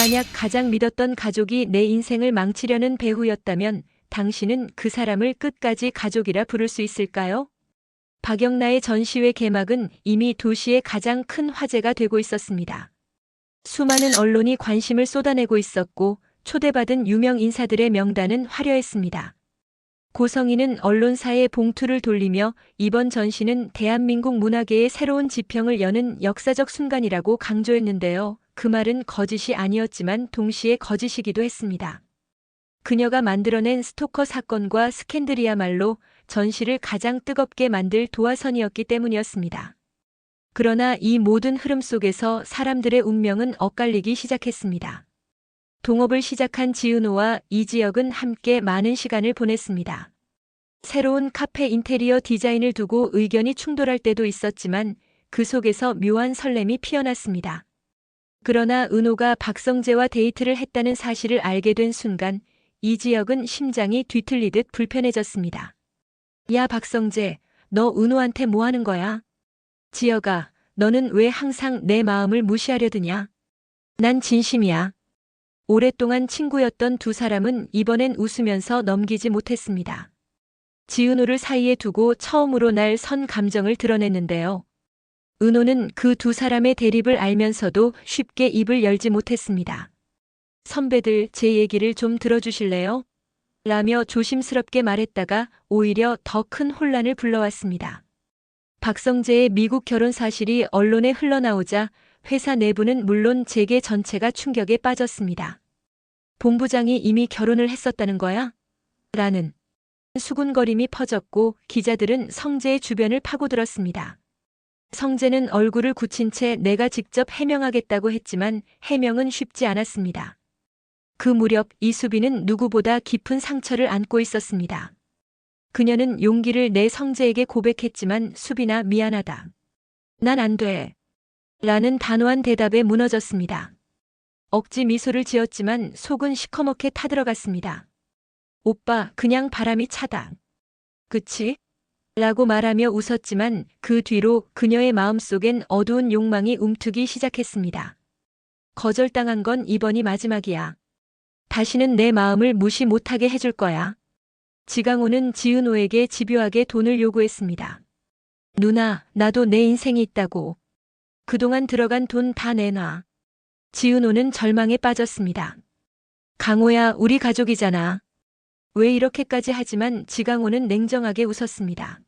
만약 가장 믿었던 가족이 내 인생을 망치려는 배후였다면 당신은 그 사람을 끝까지 가족이라 부를 수 있을까요? 박영나의 전시회 개막은 이미 도시의 가장 큰 화제가 되고 있었습니다. 수많은 언론이 관심을 쏟아내고 있었고 초대받은 유명 인사들의 명단은 화려했습니다. 고성인은 언론사에 봉투를 돌리며 이번 전시는 대한민국 문화계의 새로운 지평을 여는 역사적 순간이라고 강조했는데요. 그 말은 거짓이 아니었지만 동시에 거짓이기도 했습니다. 그녀가 만들어낸 스토커 사건과 스캔들이야말로 전시를 가장 뜨겁게 만들 도화선이었기 때문이었습니다. 그러나 이 모든 흐름 속에서 사람들의 운명은 엇갈리기 시작했습니다. 동업을 시작한 지은호와 이지혁은 함께 많은 시간을 보냈습니다. 새로운 카페 인테리어 디자인을 두고 의견이 충돌할 때도 있었지만 그 속에서 묘한 설렘이 피어났습니다. 그러나 은호가 박성재와 데이트를 했다는 사실을 알게 된 순간 이지혁은 심장이 뒤틀리듯 불편해졌습니다. 야 박성재, 너 은호한테 뭐 하는 거야? 지혁아, 너는 왜 항상 내 마음을 무시하려 드냐? 난 진심이야. 오랫동안 친구였던 두 사람은 이번엔 웃으면서 넘기지 못했습니다. 지은호를 사이에 두고 처음으로 날 선 감정을 드러냈는데요. 은호는 그 두 사람의 대립을 알면서도 쉽게 입을 열지 못했습니다. 선배들, 제 얘기를 좀 들어주실래요? 라며 조심스럽게 말했다가 오히려 더 큰 혼란을 불러왔습니다. 박성재의 미국 결혼 사실이 언론에 흘러나오자 회사 내부는 물론 재계 전체가 충격에 빠졌습니다. 본부장이 이미 결혼을 했었다는 거야? 라는 수군거림이 퍼졌고 기자들은 성재의 주변을 파고들었습니다. 성재는 얼굴을 굳힌 채 내가 직접 해명하겠다고 했지만 해명은 쉽지 않았습니다. 그 무렵 이수빈은 누구보다 깊은 상처를 안고 있었습니다. 그녀는 용기를 내 성재에게 고백했지만 수빈아 미안하다. 난 안 돼. 라는 단호한 대답에 무너졌습니다. 억지 미소를 지었지만 속은 시커멓게 타들어갔습니다. 오빠, 그냥 바람이 차다. 그치? 라고 말하며 웃었지만 그 뒤로 그녀의 마음속엔 어두운 욕망이 움트기 시작했습니다. 거절당한 건 이번이 마지막이야. 다시는 내 마음을 무시 못하게 해줄 거야. 지강호는 지은호에게 집요하게 돈을 요구했습니다. 누나, 나도 내 인생이 있다고. 그동안 들어간 돈 다 내놔. 지은호는 절망에 빠졌습니다. 강호야, 우리 가족이잖아. 왜 이렇게까지 하지만 지강호는 냉정하게 웃었습니다.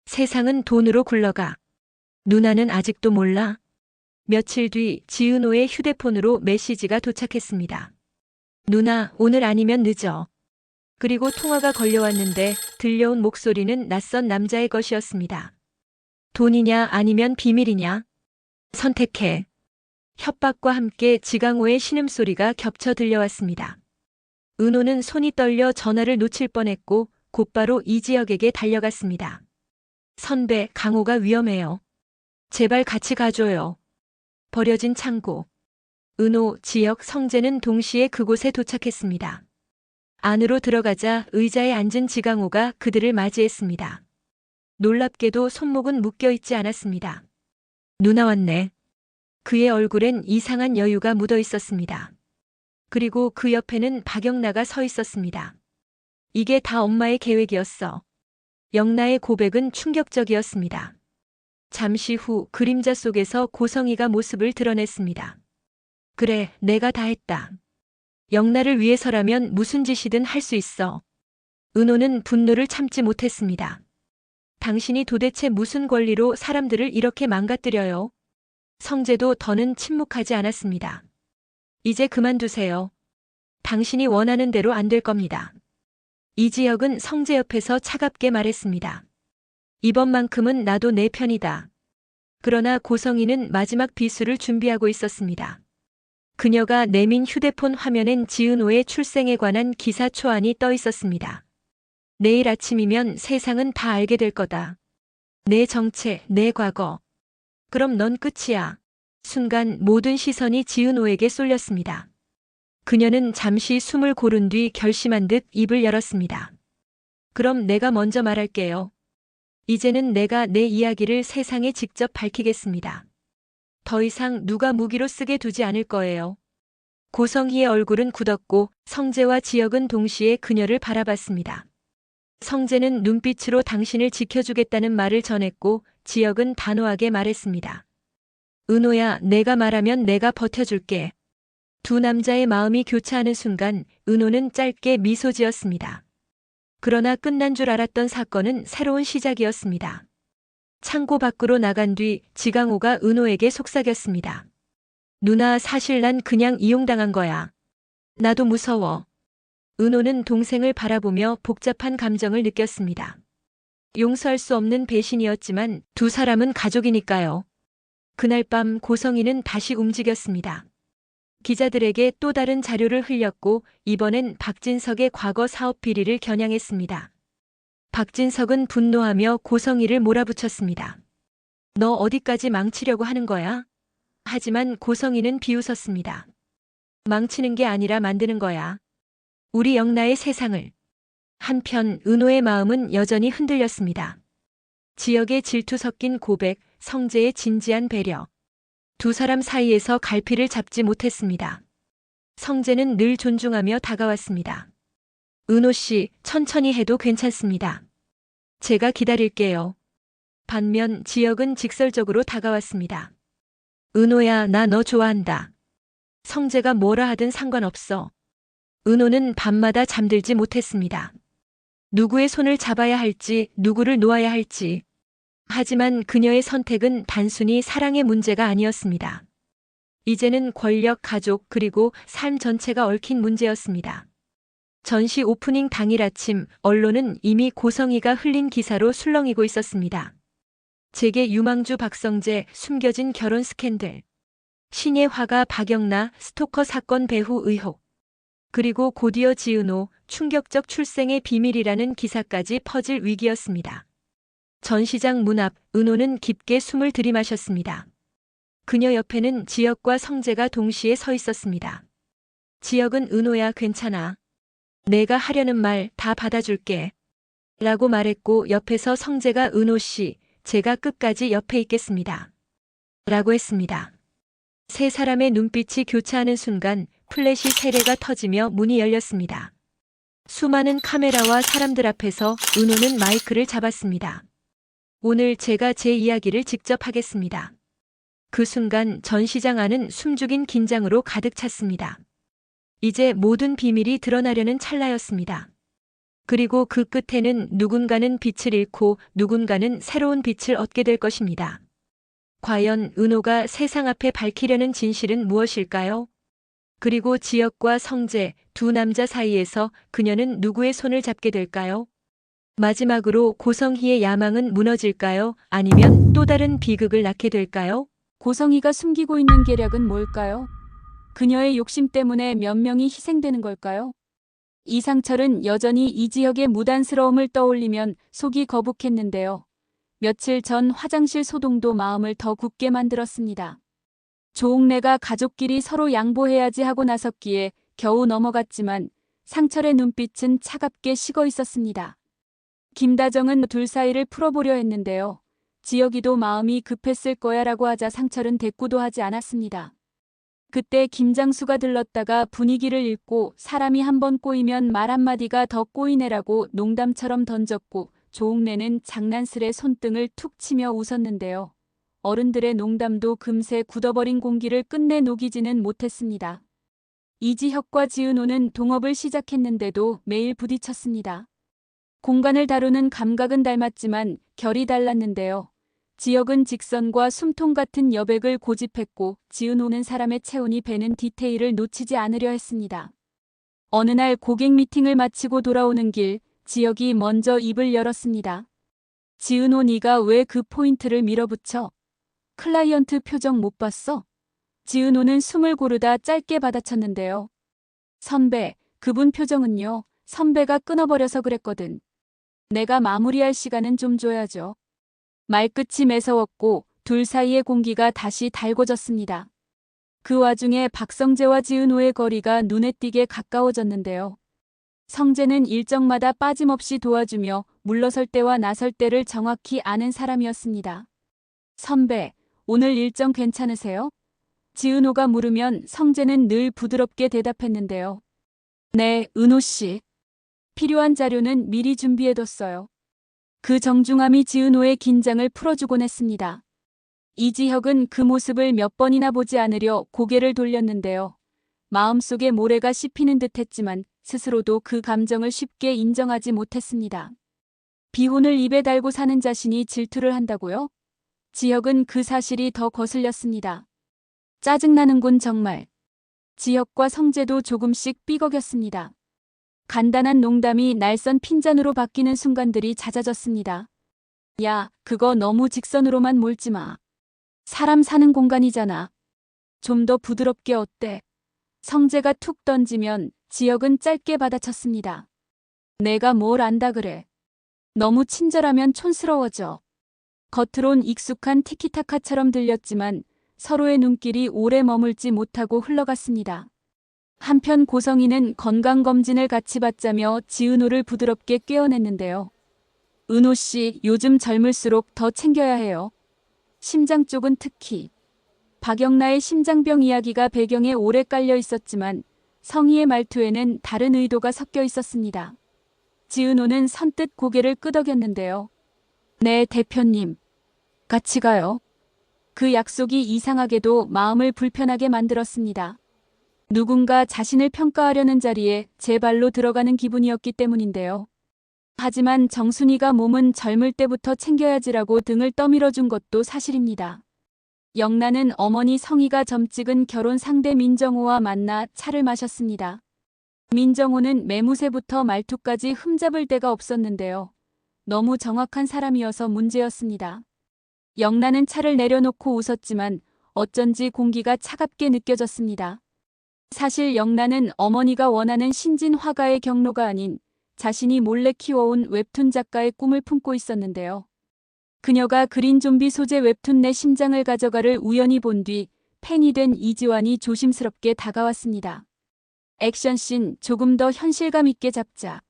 세상은 돈으로 굴러가. 누나는 아직도 몰라? 며칠 뒤 지은호의 휴대폰으로 메시지가 도착했습니다. 누나, 오늘 아니면 늦어. 그리고 통화가 걸려왔는데 들려온 목소리는 낯선 남자의 것이었습니다. 돈이냐 아니면 비밀이냐? 선택해. 협박과 함께 지강호의 신음소리가 겹쳐 들려왔습니다. 은호는 손이 떨려 전화를 놓칠 뻔했고 곧바로 이지혁에게 달려갔습니다. 선배, 강호가 위험해요. 제발 같이 가줘요. 버려진 창고. 은호, 지혁, 성재는 동시에 그곳에 도착했습니다. 안으로 들어가자 의자에 앉은 지강호가 그들을 맞이했습니다. 놀랍게도 손목은 묶여 있지 않았습니다. 누나 왔네. 그의 얼굴엔 이상한 여유가 묻어 있었습니다. 그리고 그 옆에는 박영나가 서 있었습니다. 이게 다 엄마의 계획이었어. 영나의 고백은 충격적이었습니다. 잠시 후 그림자 속에서 고성이가 모습을 드러냈습니다. 그래, 내가 다 했다. 영나를 위해서라면 무슨 짓이든 할 수 있어. 은호는 분노를 참지 못했습니다. 당신이 도대체 무슨 권리로 사람들을 이렇게 망가뜨려요? 성재도 더는 침묵하지 않았습니다. 이제 그만두세요. 당신이 원하는 대로 안 될 겁니다. 이지혁은 성재 옆에서 차갑게 말했습니다. 이번만큼은 나도 내 편이다. 그러나 고성이는 마지막 비수를 준비하고 있었습니다. 그녀가 내민 휴대폰 화면엔 지은호의 출생에 관한 기사 초안이 떠 있었습니다. 내일 아침이면 세상은 다 알게 될 거다. 내 정체, 내 과거. 그럼 넌 끝이야. 순간 모든 시선이 지은호에게 쏠렸습니다. 그녀는 잠시 숨을 고른 뒤 결심한 듯 입을 열었습니다. 그럼 내가 먼저 말할게요. 이제는 내가 내 이야기를 세상에 직접 밝히겠습니다. 더 이상 누가 무기로 쓰게 두지 않을 거예요. 고성희의 얼굴은 굳었고 성재와 지혁은 동시에 그녀를 바라봤습니다. 성재는 눈빛으로 당신을 지켜주겠다는 말을 전했고 지혁은 단호하게 말했습니다. 은호야, 내가 말하면 내가 버텨줄게. 두 남자의 마음이 교차하는 순간 은호는 짧게 미소 지었습니다. 그러나 끝난 줄 알았던 사건은 새로운 시작이었습니다. 창고 밖으로 나간 뒤 지강호가 은호에게 속삭였습니다. 누나, 사실 난 그냥 이용당한 거야. 나도 무서워. 은호는 동생을 바라보며 복잡한 감정을 느꼈습니다. 용서할 수 없는 배신이었지만 두 사람은 가족이니까요. 그날 밤 고성희는 다시 움직였습니다. 기자들에게 또 다른 자료를 흘렸고 이번엔 박진석의 과거 사업 비리를 겨냥했습니다. 박진석은 분노하며 고성희를 몰아붙였습니다. 너 어디까지 망치려고 하는 거야? 하지만 고성희는 비웃었습니다. 망치는 게 아니라 만드는 거야. 우리 영나의 세상을. 한편 은호의 마음은 여전히 흔들렸습니다. 지역의 질투 섞인 고백, 성재의 진지한 배려. 두 사람 사이에서 갈피를 잡지 못했습니다. 성재는 늘 존중하며 다가왔습니다. 은호 씨, 천천히 해도 괜찮습니다. 제가 기다릴게요. 반면 지역은 직설적으로 다가왔습니다. 은호야, 나 너 좋아한다. 성재가 뭐라 하든 상관없어. 은호는 밤마다 잠들지 못했습니다. 누구의 손을 잡아야 할지, 누구를 놓아야 할지. 하지만 그녀의 선택은 단순히 사랑의 문제가 아니었습니다. 이제는 권력, 가족, 그리고 삶 전체가 얽힌 문제였습니다. 전시 오프닝 당일 아침, 언론은 이미 고성희가 흘린 기사로 술렁이고 있었습니다. 재계 유망주 박성재, 숨겨진 결혼 스캔들. 신예 화가 박영나, 스토커 사건 배후 의혹. 그리고 곧이어 지은호, 충격적 출생의 비밀이라는 기사까지 퍼질 위기였습니다. 전시장 문 앞, 은호는 깊게 숨을 들이마셨습니다. 그녀 옆에는 지혁과 성재가 동시에 서 있었습니다. 지혁은 은호야, 괜찮아. 내가 하려는 말 다 받아줄게. 라고 말했고 옆에서 성재가 은호 씨, 제가 끝까지 옆에 있겠습니다. 라고 했습니다. 세 사람의 눈빛이 교차하는 순간 플래시 세례가 터지며 문이 열렸습니다. 수많은 카메라와 사람들 앞에서 은호는 마이크를 잡았습니다. 오늘 제가 제 이야기를 직접 하겠습니다. 그 순간 전시장 안은 숨죽인 긴장으로 가득 찼습니다. 이제 모든 비밀이 드러나려는 찰나였습니다. 그리고 그 끝에는 누군가는 빛을 잃고 누군가는 새로운 빛을 얻게 될 것입니다. 과연 은호가 세상 앞에 밝히려는 진실은 무엇일까요? 그리고 지혁과 성재, 두 남자 사이에서 그녀는 누구의 손을 잡게 될까요? 마지막으로 고성희의 야망은 무너질까요? 아니면 또 다른 비극을 낳게 될까요? 고성희가 숨기고 있는 계략은 뭘까요? 그녀의 욕심 때문에 몇 명이 희생되는 걸까요? 이상철은 여전히 이지혁의 무단스러움을 떠올리면 속이 거북했는데요. 며칠 전 화장실 소동도 마음을 더 굳게 만들었습니다. 조옥래가 가족끼리 서로 양보해야지 하고 나섰기에 겨우 넘어갔지만 상철의 눈빛은 차갑게 식어 있었습니다. 김다정은 둘 사이를 풀어보려 했는데요. 지혁이도 마음이 급했을 거야라고 하자 상철은 대꾸도 하지 않았습니다. 그때 김장수가 들렀다가 분위기를 읽고 사람이 한번 꼬이면 말 한마디가 더 꼬이네라고 농담처럼 던졌고 조옥래는 장난스레 손등을 툭 치며 웃었는데요. 어른들의 농담도 금세 굳어버린 공기를 끝내 녹이지는 못했습니다. 이지혁과 지은호는 동업을 시작했는데도 매일 부딪혔습니다. 공간을 다루는 감각은 닮았지만 결이 달랐는데요. 지혁은 직선과 숨통 같은 여백을 고집했고 지은호는 사람의 체온이 배는 디테일을 놓치지 않으려 했습니다. 어느 날 고객 미팅을 마치고 돌아오는 길, 지혁이 먼저 입을 열었습니다. 지은호, 네가 왜 그 포인트를 밀어붙여? 클라이언트 표정 못 봤어? 지은호는 숨을 고르다 짧게 받아쳤는데요. 선배, 그분 표정은요. 선배가 끊어버려서 그랬거든. 내가 마무리할 시간은 좀 줘야죠. 말끝이 매서웠고 둘 사이의 공기가 다시 달궈졌습니다. 그 와중에 박성재와 지은호의 거리가 눈에 띄게 가까워졌는데요. 성재는 일정마다 빠짐없이 도와주며 물러설 때와 나설 때를 정확히 아는 사람이었습니다. 선배, 오늘 일정 괜찮으세요? 지은호가 물으면 성재는 늘 부드럽게 대답했는데요. 네, 은호 씨. 필요한 자료는 미리 준비해뒀어요. 그 정중함이 지은호의 긴장을 풀어주곤 했습니다. 이지혁은 그 모습을 몇 번이나 보지 않으려 고개를 돌렸는데요. 마음속에 모래가 씹히는 듯 했지만 스스로도 그 감정을 쉽게 인정하지 못했습니다. 비혼을 입에 달고 사는 자신이 질투를 한다고요? 지혁은 그 사실이 더 거슬렸습니다. 짜증나는군 정말. 지혁과 성재도 조금씩 삐걱였습니다. 간단한 농담이 날선 핀잔으로 바뀌는 순간들이 잦아졌습니다. 야, 그거 너무 직선으로만 몰지 마. 사람 사는 공간이잖아. 좀 더 부드럽게 어때? 성재가 툭 던지면 지혁은 짧게 받아쳤습니다. 내가 뭘 안다 그래. 너무 친절하면 촌스러워져. 겉으론 익숙한 티키타카처럼 들렸지만 서로의 눈길이 오래 머물지 못하고 흘러갔습니다. 한편 고성희는 건강검진을 같이 받자며 지은호를 부드럽게 꿰어냈는데요. 은호 씨, 요즘 젊을수록 더 챙겨야 해요. 심장 쪽은 특히. 박영나의 심장병 이야기가 배경에 오래 깔려 있었지만 성희의 말투에는 다른 의도가 섞여 있었습니다. 지은호는 선뜻 고개를 끄덕였는데요. 네, 대표님. 같이 가요. 그 약속이 이상하게도 마음을 불편하게 만들었습니다. 누군가 자신을 평가하려는 자리에 제 발로 들어가는 기분이었기 때문인데요. 하지만 정순이가 몸은 젊을 때부터 챙겨야지라고 등을 떠밀어준 것도 사실입니다. 영란은 어머니 성희가 점찍은 결혼 상대 민정호와 만나 차를 마셨습니다. 민정호는 매무새부터 말투까지 흠잡을 데가 없었는데요. 너무 정확한 사람이어서 문제였습니다. 영란은 차를 내려놓고 웃었지만 어쩐지 공기가 차갑게 느껴졌습니다. 사실 영란은 어머니가 원하는 신진 화가의 경로가 아닌 자신이 몰래 키워온 웹툰 작가의 꿈을 품고 있었는데요. 그녀가 그린 좀비 소재 웹툰 내 심장을 가져가를 우연히 본 뒤 팬이 된 이지환이 조심스럽게 다가왔습니다. 액션씬 조금 더 현실감 있게 잡자.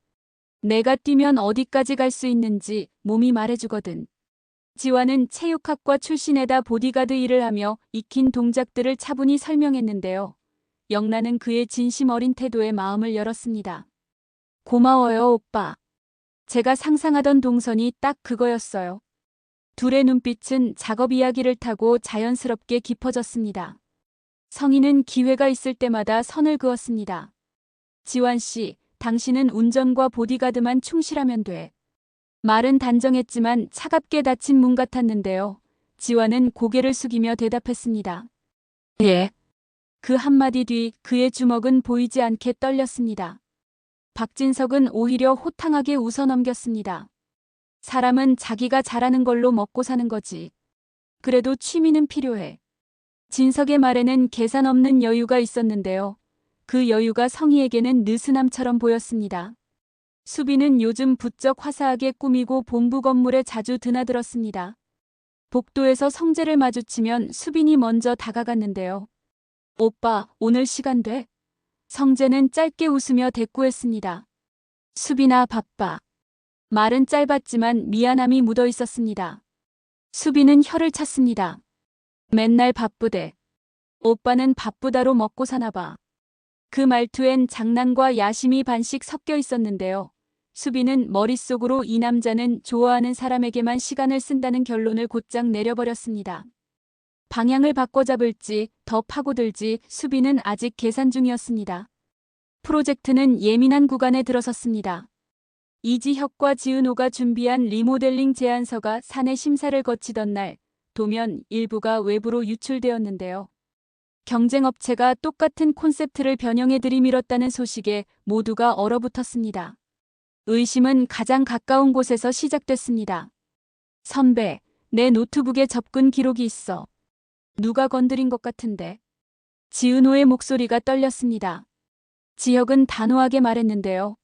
내가 뛰면 어디까지 갈 수 있는지 몸이 말해주거든. 지환은 체육학과 출신에다 보디가드 일을 하며 익힌 동작들을 차분히 설명했는데요. 영란은 그의 진심 어린 태도에 마음을 열었습니다. 고마워요, 오빠. 제가 상상하던 동선이 딱 그거였어요. 둘의 눈빛은 작업 이야기를 타고 자연스럽게 깊어졌습니다. 성희는 기회가 있을 때마다 선을 그었습니다. 지환 씨, 당신은 운전과 보디가드만 충실하면 돼. 말은 단정했지만 차갑게 닫힌 문 같았는데요. 지환은 고개를 숙이며 대답했습니다. 예. 그 한마디 뒤 그의 주먹은 보이지 않게 떨렸습니다. 박진석은 오히려 호탕하게 웃어넘겼습니다. 사람은 자기가 잘하는 걸로 먹고 사는 거지. 그래도 취미는 필요해. 진석의 말에는 계산 없는 여유가 있었는데요. 그 여유가 성희에게는 느슨함처럼 보였습니다. 수빈은 요즘 부쩍 화사하게 꾸미고 본부 건물에 자주 드나들었습니다. 복도에서 성재를 마주치면 수빈이 먼저 다가갔는데요. 오빠, 오늘 시간 돼? 성재는 짧게 웃으며 대꾸했습니다. 수빈아, 바빠. 말은 짧았지만 미안함이 묻어 있었습니다. 수빈은 혀를 찼습니다. 맨날 바쁘대. 오빠는 바쁘다로 먹고 사나 봐. 그 말투엔 장난과 야심이 반씩 섞여 있었는데요. 수빈은 머릿속으로 이 남자는 좋아하는 사람에게만 시간을 쓴다는 결론을 곧장 내려버렸습니다. 방향을 바꿔잡을지 더 파고들지 수빈은 아직 계산 중이었습니다. 프로젝트는 예민한 구간에 들어섰습니다. 이지혁과 지은호가 준비한 리모델링 제안서가 사내 심사를 거치던 날 도면 일부가 외부로 유출되었는데요. 경쟁업체가 똑같은 콘셉트를 변형해 들이밀었다는 소식에 모두가 얼어붙었습니다. 의심은 가장 가까운 곳에서 시작됐습니다. 선배, 내 노트북에 접근 기록이 있어. 누가 건드린 것 같은데. 지은호의 목소리가 떨렸습니다. 지혁은 단호하게 말했는데요.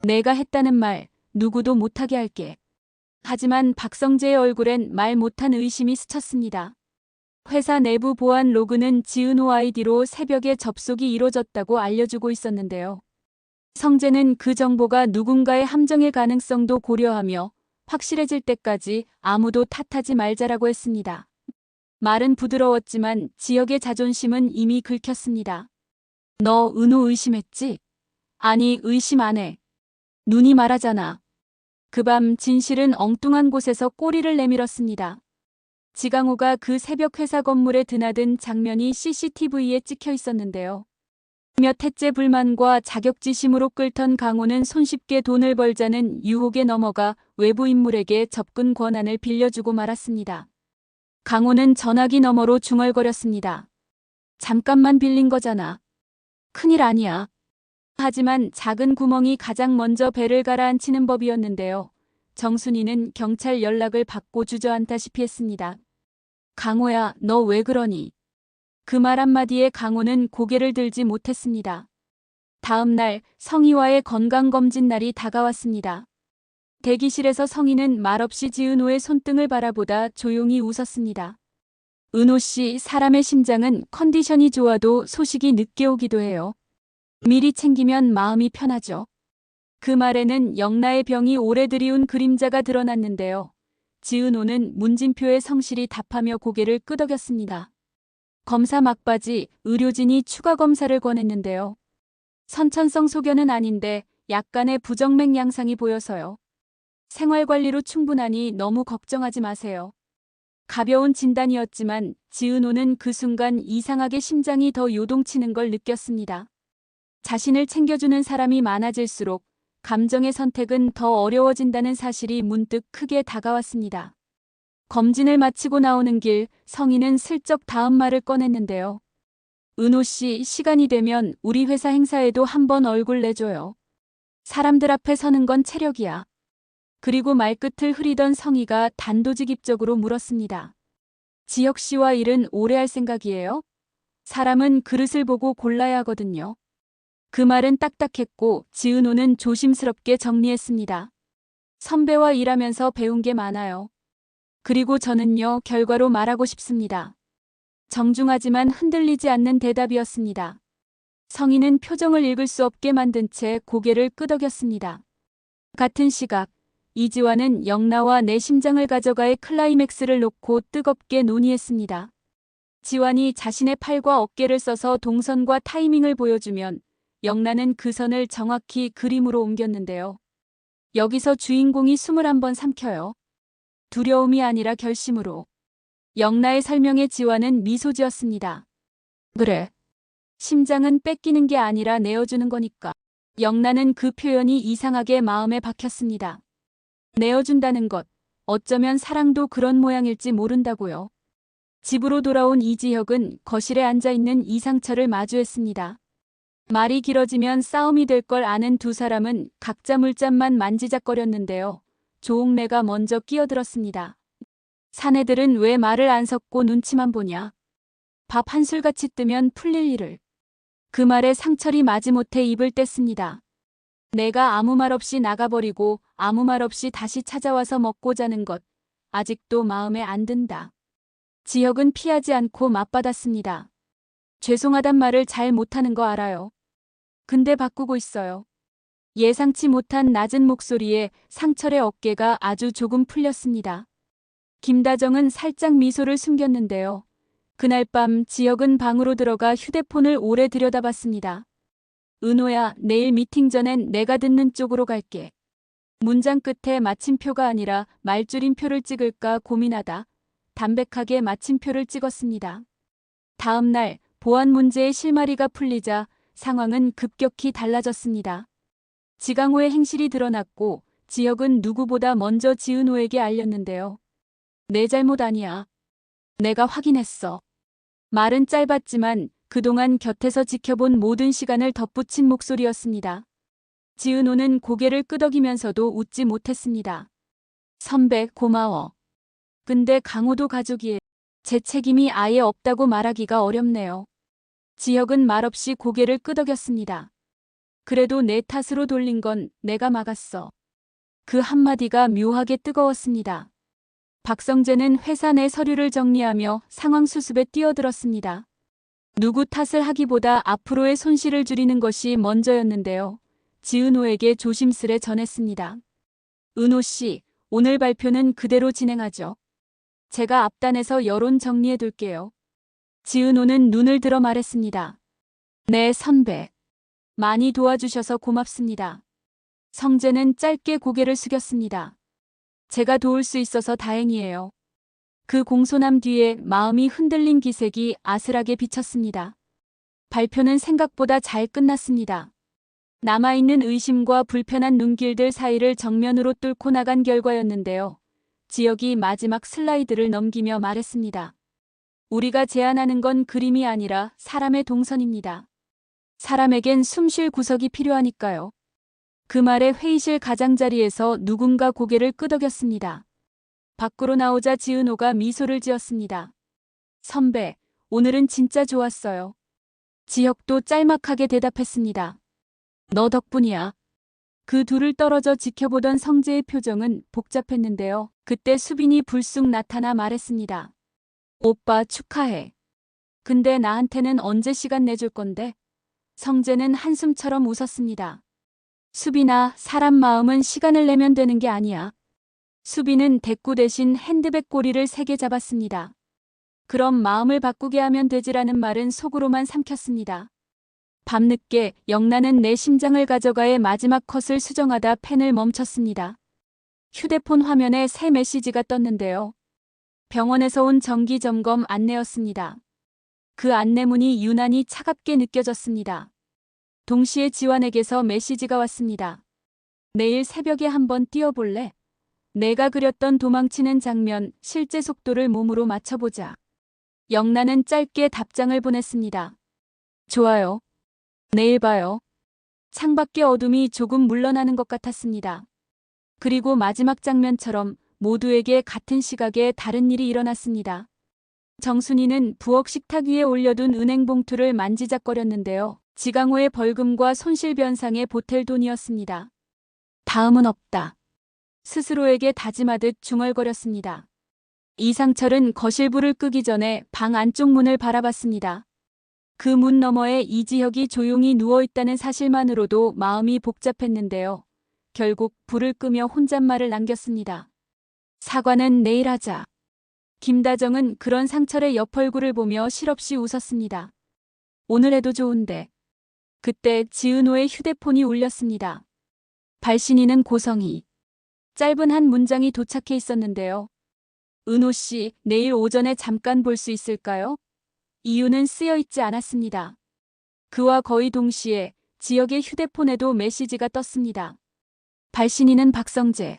내가 했다는 말 누구도 못하게 할게. 하지만 박성재의 얼굴엔 말 못한 의심이 스쳤습니다. 회사 내부 보안 로그는 지은호 아이디로 새벽에 접속이 이뤄졌다고 알려주고 있었는데요. 성재는 그 정보가 누군가의 함정일 가능성도 고려하며 확실해질 때까지 아무도 탓하지 말자라고 했습니다. 말은 부드러웠지만 지혁의 자존심은 이미 긁혔습니다. 너 은호 의심했지? 아니, 의심 안 해. 눈이 말하잖아. 그 밤 진실은 엉뚱한 곳에서 꼬리를 내밀었습니다. 지강호가 그 새벽 회사 건물에 드나든 장면이 CCTV에 찍혀 있었는데요. 몇 해째 불만과 자격지심으로 끓던 강호는 손쉽게 돈을 벌자는 유혹에 넘어가 외부 인물에게 접근 권한을 빌려주고 말았습니다. 강호는 전화기 너머로 중얼거렸습니다. 잠깐만 빌린 거잖아. 큰일 아니야. 하지만 작은 구멍이 가장 먼저 배를 가라앉히는 법이었는데요. 정순이는 경찰 연락을 받고 주저앉다시피 했습니다. 강호야, 너 왜 그러니? 그 말 한마디에 강호는 고개를 들지 못했습니다. 다음 날 성희와의 건강검진 날이 다가왔습니다. 대기실에서 성희는 말없이 지은호의 손등을 바라보다 조용히 웃었습니다. 은호 씨, 사람의 심장은 컨디션이 좋아도 소식이 늦게 오기도 해요. 미리 챙기면 마음이 편하죠. 그 말에는 영나의 병이 오래 들이운 그림자가 드러났는데요. 지은호는 문진표에 성실히 답하며 고개를 끄덕였습니다. 검사 막바지 의료진이 추가 검사를 권했는데요. 선천성 소견은 아닌데 약간의 부정맥 양상이 보여서요. 생활관리로 충분하니 너무 걱정하지 마세요. 가벼운 진단이었지만 지은호는 그 순간 이상하게 심장이 더 요동치는 걸 느꼈습니다. 자신을 챙겨주는 사람이 많아질수록 감정의 선택은 더 어려워진다는 사실이 문득 크게 다가왔습니다. 검진을 마치고 나오는 길, 성희는 슬쩍 다음 말을 꺼냈는데요. 은호 씨, 시간이 되면 우리 회사 행사에도 한번 얼굴 내줘요. 사람들 앞에 서는 건 체력이야. 그리고 말끝을 흐리던 성희가 단도직입적으로 물었습니다. 지혁 씨와 일은 오래 할 생각이에요? 사람은 그릇을 보고 골라야 하거든요. 그 말은 딱딱했고 지은호는 조심스럽게 정리했습니다. 선배와 일하면서 배운 게 많아요. 그리고 저는요, 결과로 말하고 싶습니다. 정중하지만 흔들리지 않는 대답이었습니다. 성희는 표정을 읽을 수 없게 만든 채 고개를 끄덕였습니다. 같은 시각, 이지환은 영나와 내 심장을 가져가의 클라이맥스를 놓고 뜨겁게 논의했습니다. 지환이 자신의 팔과 어깨를 써서 동선과 타이밍을 보여주면 영나는 그 선을 정확히 그림으로 옮겼는데요. 여기서 주인공이 21번 삼켜요. 두려움이 아니라 결심으로. 영나의 설명에 지환은 미소 지었습니다. 그래. 심장은 뺏기는 게 아니라 내어주는 거니까. 영나는 그 표현이 이상하게 마음에 박혔습니다. 내어준다는 것, 어쩌면 사랑도 그런 모양일지 모른다고요. 집으로 돌아온 이지혁은 거실에 앉아있는 이상철을 마주했습니다. 말이 길어지면 싸움이 될 걸 아는 두 사람은 각자 물잔만 만지작거렸는데요. 조옥래가 먼저 끼어들었습니다. 사내들은 왜 말을 안 섞고 눈치만 보냐. 밥 한술같이 뜨면 풀릴 일을. 그 말에 상철이 마지못해 입을 뗐습니다. 내가 아무 말 없이 나가버리고 아무 말 없이 다시 찾아와서 먹고 자는 것, 아직도 마음에 안 든다. 지혁은 피하지 않고 맞받았습니다. 죄송하단 말을 잘 못하는 거 알아요. 근데 바꾸고 있어요. 예상치 못한 낮은 목소리에 상철의 어깨가 아주 조금 풀렸습니다. 김다정은 살짝 미소를 숨겼는데요. 그날 밤 지혁은 방으로 들어가 휴대폰을 오래 들여다봤습니다. 은호야, 내일 미팅 전엔 내가 듣는 쪽으로 갈게. 문장 끝에 마침표가 아니라 말줄임표를 찍을까 고민하다 담백하게 마침표를 찍었습니다. 다음 날 보안 문제의 실마리가 풀리자 상황은 급격히 달라졌습니다. 지강호의 행실이 드러났고 지혁은 누구보다 먼저 지은호에게 알렸는데요. 내 잘못 아니야. 내가 확인했어. 말은 짧았지만 그동안 곁에서 지켜본 모든 시간을 덧붙인 목소리였습니다. 지은호는 고개를 끄덕이면서도 웃지 못했습니다. 선배, 고마워. 근데 강호도 가족이에요. 제 책임이 아예 없다고 말하기가 어렵네요. 지혁은 말없이 고개를 끄덕였습니다. 그래도 내 탓으로 돌린 건 내가 막았어. 그 한마디가 묘하게 뜨거웠습니다. 박성재는 회사 내 서류를 정리하며 상황 수습에 뛰어들었습니다. 누구 탓을 하기보다 앞으로의 손실을 줄이는 것이 먼저였는데요. 지은호에게 조심스레 전했습니다. 은호 씨, 오늘 발표는 그대로 진행하죠. 제가 앞단에서 여론 정리해 둘게요. 지은호는 눈을 들어 말했습니다. 네, 선배. 많이 도와주셔서 고맙습니다. 성재는 짧게 고개를 숙였습니다. 제가 도울 수 있어서 다행이에요. 그 공손함 뒤에 마음이 흔들린 기색이 아슬하게 비쳤습니다. 발표는 생각보다 잘 끝났습니다. 남아있는 의심과 불편한 눈길들 사이를 정면으로 뚫고 나간 결과였는데요. 지역이 마지막 슬라이드를 넘기며 말했습니다. 우리가 제안하는 건 그림이 아니라 사람의 동선입니다. 사람에겐 숨쉴 구석이 필요하니까요. 그 말에 회의실 가장자리에서 누군가 고개를 끄덕였습니다. 밖으로 나오자 지은호가 미소를 지었습니다. 선배, 오늘은 진짜 좋았어요. 지혁도 짤막하게 대답했습니다. 너 덕분이야. 그 둘을 떨어져 지켜보던 성재의 표정은 복잡했는데요. 그때 수빈이 불쑥 나타나 말했습니다. 오빠 축하해. 근데 나한테는 언제 시간 내줄 건데? 성재는 한숨처럼 웃었습니다. 수빈아, 사람 마음은 시간을 내면 되는 게 아니야. 수빈은 대꾸 대신 핸드백 꼬리를 3개 잡았습니다. 그럼 마음을 바꾸게 하면 되지라는 말은 속으로만 삼켰습니다. 밤늦게 영란은 내 심장을 가져가의 마지막 컷을 수정하다 펜을 멈췄습니다. 휴대폰 화면에 새 메시지가 떴는데요. 병원에서 온 정기 점검 안내였습니다. 그 안내문이 유난히 차갑게 느껴졌습니다. 동시에 지환에게서 메시지가 왔습니다. 내일 새벽에 한번 뛰어볼래? 내가 그렸던 도망치는 장면, 실제 속도를 몸으로 맞춰보자. 영란은 짧게 답장을 보냈습니다. 좋아요. 내일 봐요. 창밖의 어둠이 조금 물러나는 것 같았습니다. 그리고 마지막 장면처럼 모두에게 같은 시각에 다른 일이 일어났습니다. 정순이는 부엌 식탁 위에 올려둔 은행 봉투를 만지작거렸는데요. 지강호의 벌금과 손실변상의 보탤 돈이었습니다. 다음은 없다. 스스로에게 다짐하듯 중얼거렸습니다. 이상철은 거실 불을 끄기 전에 방 안쪽 문을 바라봤습니다. 그 문 너머에 이지혁이 조용히 누워있다는 사실만으로도 마음이 복잡했는데요. 결국 불을 끄며 혼잣말을 남겼습니다. 사과는 내일 하자. 김다정은 그런 상철의 옆얼굴을 보며 실없이 웃었습니다. 오늘 해도 좋은데. 그때 지은호의 휴대폰이 울렸습니다. 발신인은 고성희. 짧은 한 문장이 도착해 있었는데요. 은호 씨, 내일 오전에 잠깐 볼 수 있을까요? 이유는 쓰여 있지 않았습니다. 그와 거의 동시에 지역의 휴대폰에도 메시지가 떴습니다. 발신인은 박성재.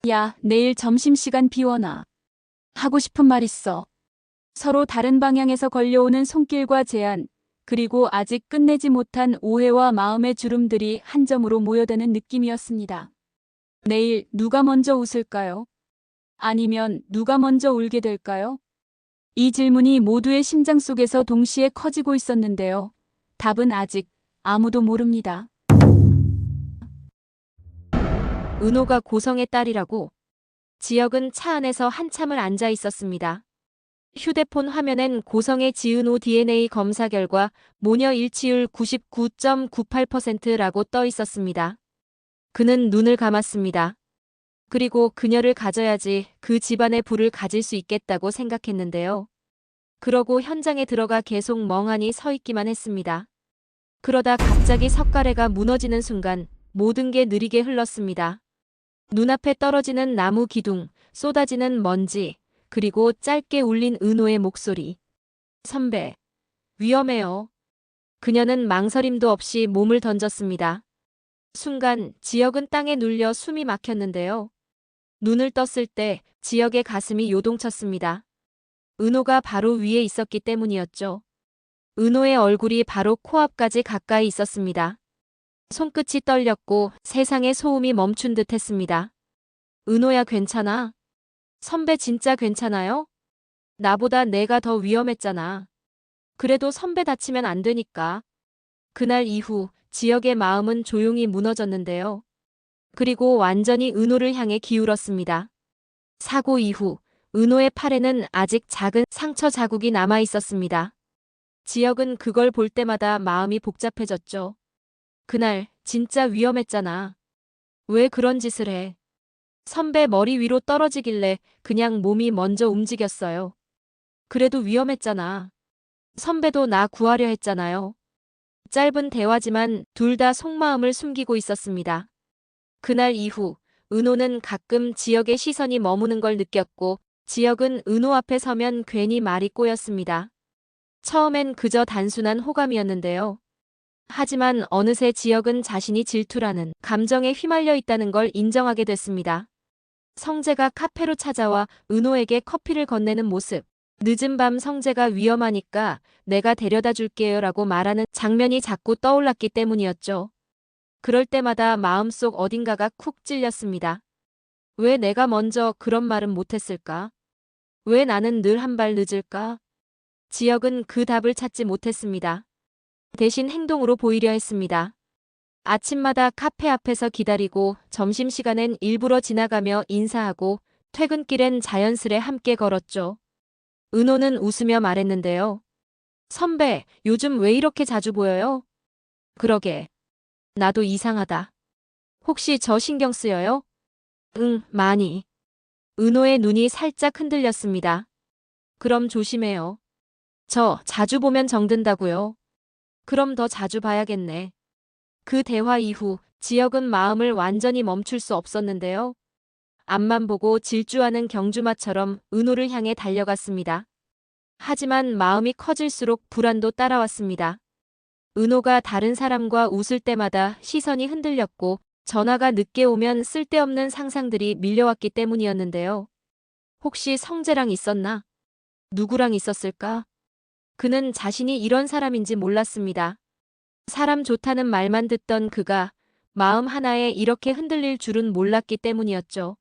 야, 내일 점심시간 비워놔. 하고 싶은 말 있어. 서로 다른 방향에서 걸려오는 손길과 제안, 그리고 아직 끝내지 못한 오해와 마음의 주름들이 한 점으로 모여드는 느낌이었습니다. 내일 누가 먼저 웃을까요? 아니면 누가 먼저 울게 될까요? 이 질문이 모두의 심장 속에서 동시에 커지고 있었는데요. 답은 아직 아무도 모릅니다. 은호가 고성의 딸이라고. 지혁은 차 안에서 한참을 앉아 있었습니다. 휴대폰 화면엔 고성의 지은호 DNA 검사 결과 모녀 일치율 99.98%라고 떠 있었습니다. 그는 눈을 감았습니다. 그리고 그녀를 가져야지 그 집안의 부를 가질 수 있겠다고 생각했는데요. 그러고 현장에 들어가 계속 멍하니 서 있기만 했습니다. 그러다 갑자기 석가래가 무너지는 순간 모든 게 느리게 흘렀습니다. 눈앞에 떨어지는 나무 기둥, 쏟아지는 먼지, 그리고 짧게 울린 은호의 목소리. 선배, 위험해요. 그녀는 망설임도 없이 몸을 던졌습니다. 순간 지혁은 땅에 눌려 숨이 막혔는데요. 눈을 떴을 때 지혁의 가슴이 요동쳤습니다. 은호가 바로 위에 있었기 때문이었죠. 은호의 얼굴이 바로 코앞까지 가까이 있었습니다. 손끝이 떨렸고 세상의 소음이 멈춘 듯 했습니다. 은호야, 괜찮아? 선배 진짜 괜찮아요? 나보다 내가 더 위험했잖아. 그래도 선배 다치면 안 되니까. 그날 이후 지혁의 마음은 조용히 무너졌는데요. 그리고 완전히 은호를 향해 기울었습니다. 사고 이후 은호의 팔에는 아직 작은 상처 자국이 남아 있었습니다. 지혁은 그걸 볼 때마다 마음이 복잡해졌죠. 그날 진짜 위험했잖아. 왜 그런 짓을 해? 선배 머리 위로 떨어지길래 그냥 몸이 먼저 움직였어요. 그래도 위험했잖아. 선배도 나 구하려 했잖아요. 짧은 대화지만 둘 다 속마음을 숨기고 있었습니다. 그날 이후 은호는 가끔 지역의 시선이 머무는 걸 느꼈고 지역은 은호 앞에 서면 괜히 말이 꼬였습니다. 처음엔 그저 단순한 호감이었는데요. 하지만 어느새 지역은 자신이 질투라는 감정에 휘말려 있다는 걸 인정하게 됐습니다. 성재가 카페로 찾아와 은호에게 커피를 건네는 모습. 늦은 밤 성재가 위험하니까 내가 데려다 줄게요 라고 말하는 장면이 자꾸 떠올랐기 때문이었죠. 그럴 때마다 마음속 어딘가가 쿡 찔렸습니다. 왜 내가 먼저 그런 말은 못했을까? 왜 나는 늘 한 발 늦을까? 지역은 그 답을 찾지 못했습니다. 대신 행동으로 보이려 했습니다. 아침마다 카페 앞에서 기다리고 점심시간엔 일부러 지나가며 인사하고 퇴근길엔 자연스레 함께 걸었죠. 은호는 웃으며 말했는데요. 선배, 요즘 왜 이렇게 자주 보여요? 그러게. 나도 이상하다. 혹시 저 신경 쓰여요? 응, 많이. 은호의 눈이 살짝 흔들렸습니다. 그럼 조심해요. 저 자주 보면 정든다고요. 그럼 더 자주 봐야겠네. 그 대화 이후 지역은 마음을 완전히 멈출 수 없었는데요. 앞만 보고 질주하는 경주마처럼 은호를 향해 달려갔습니다. 하지만 마음이 커질수록 불안도 따라왔습니다. 은호가 다른 사람과 웃을 때마다 시선이 흔들렸고 전화가 늦게 오면 쓸데없는 상상들이 밀려왔기 때문이었는데요. 혹시 성재랑 있었나? 누구랑 있었을까? 그는 자신이 이런 사람인지 몰랐습니다. 사람 좋다는 말만 듣던 그가 마음 하나에 이렇게 흔들릴 줄은 몰랐기 때문이었죠.